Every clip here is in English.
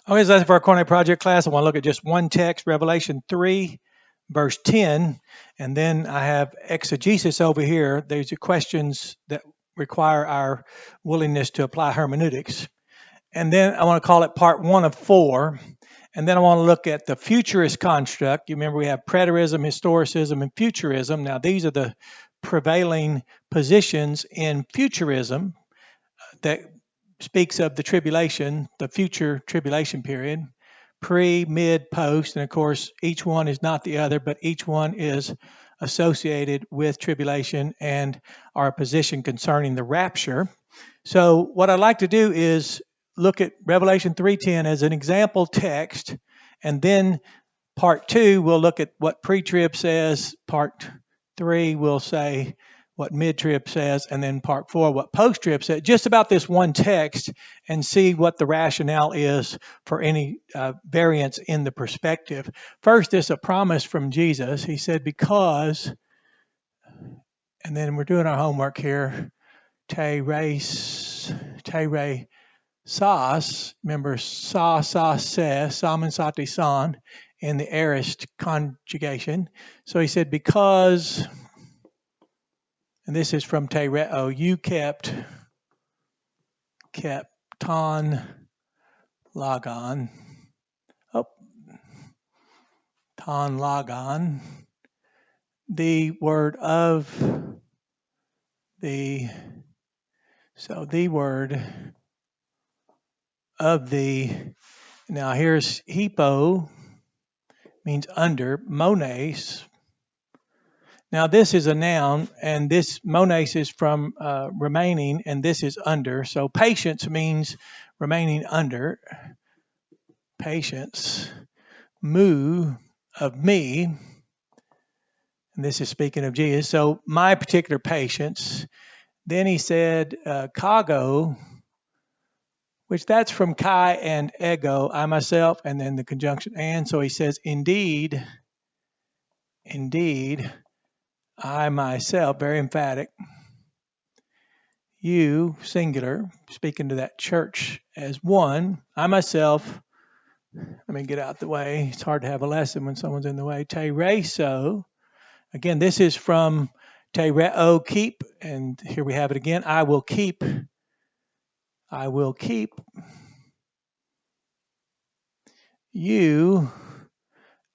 Okay, so that's for our Coordinate Project class. I want to look at just one text, Revelation 3, verse 10, and then I have exegesis over here. These are questions that require our willingness to apply hermeneutics. And then I want to call it part 1 of 4. And then I want to look at the futurist construct. You remember we have preterism, historicism, and futurism. Now, these are the prevailing positions in futurism that speaks of the tribulation, the future tribulation period, pre, mid, post, and of course, each one is not the other, but each one is associated with tribulation and our position concerning the rapture. So what I'd like to do is look at Revelation 3:10 as an example text, and then part 2 we'll look at what pre-trib says, part 3 we'll say what mid-trib says, and then part 4 what post-trib says, just about this one text, and see what the rationale is for any variance in the perspective. First, there's a promise from Jesus. He said, because, and then we're doing our homework here, te re sas, remember sa, se, saman, sati, san, in the aorist conjugation. So he said, because, and this is from te reo, you kept ton logon, ton logon, the word of the, so the word of the, now here's hypo, means under, mones. Now this is a noun, and this mones is from remaining, and this is under. So patience means remaining under. Patience. Mu of me, and this is speaking of Jesus. So my particular patience. Then he said kago, which that's from kai and ego, I myself, and then the conjunction and. So he says, indeed, I myself, very emphatic. You, singular, speaking to that church as one. I myself, let me get out the way. It's hard to have a lesson when someone's in the way. Te reso. Again, this is from te reo, keep. And here we have it again. I will keep. You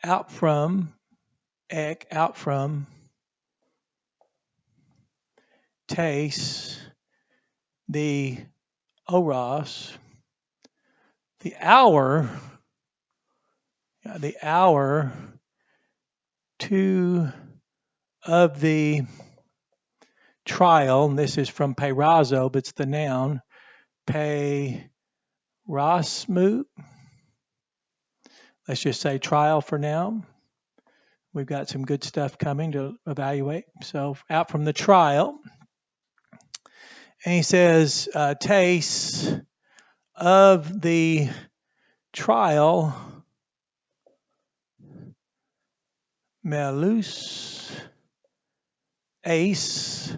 out from, out from, taste the oros, the hour to of the trial, and this is from peirazo, but it's the noun, peirasmu. Let's just say trial for now. We've got some good stuff coming to evaluate. So out from the trial. And he says, taste of the trial, melus, ace,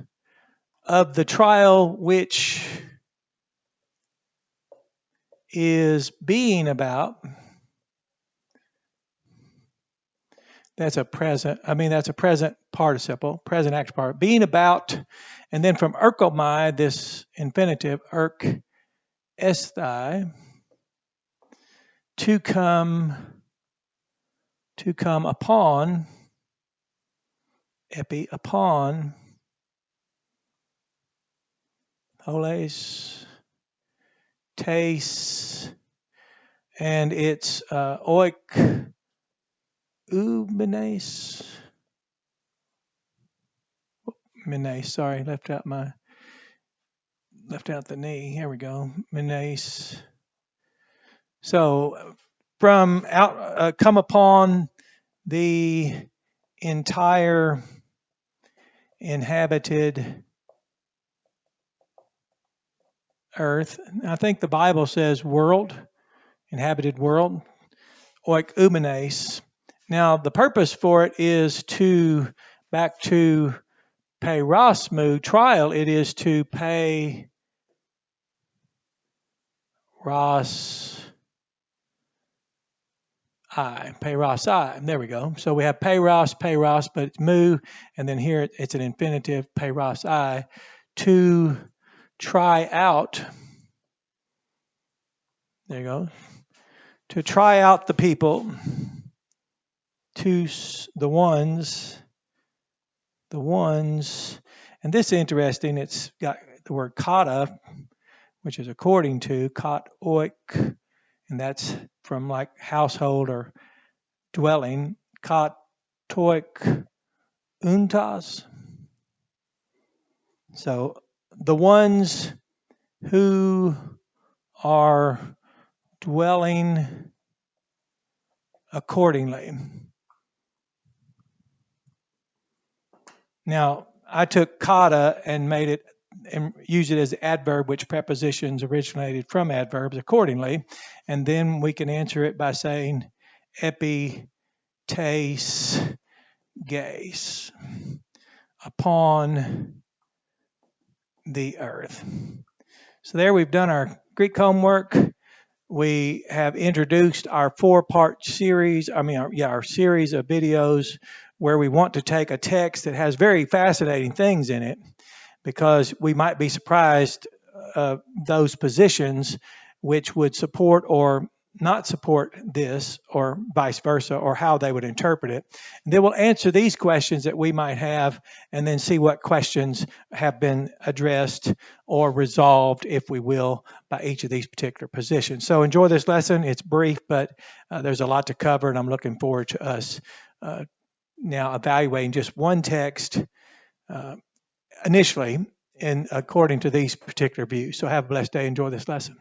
of the trial which is being about. That's a present participle, present action part. Being about, and then from erkomai, this infinitive, erk esthai, to come upon, epi, upon, holes, taste, and it's oik, menes, sorry, left out the knee. Here we go, menes. So from out, come upon the entire inhabited earth. I think the Bible says world, inhabited world, oik umenes. Now, the purpose for it is to, back to peirasmu, trial, it is to pay ras I, peiros I. There we go. So we have peiros, but it's mu, and then here it's an infinitive, peiros I, to try out. There you go. To try out the people, to the ones, and this is interesting. It's got the word kata, which is according to, kat oik, and that's from like household or dwelling, kat toik untas. So the ones who are dwelling accordingly. Now, I took kata and made it and used it as an adverb, which prepositions originated from adverbs accordingly. And then we can answer it by saying epi, tes, ges, upon the earth. So there we've done our Greek homework. We have introduced our four-part series, our series of videos where we want to take a text that has very fascinating things in it, because we might be surprised those positions which would support or not support this, or vice versa, or how they would interpret it. And then we'll answer these questions that we might have, and then see what questions have been addressed or resolved, if we will, by each of these particular positions. So enjoy this lesson. It's brief, but there's a lot to cover, and I'm looking forward to us now evaluating just one text initially, and according to these particular views. So have a blessed day. Enjoy this lesson.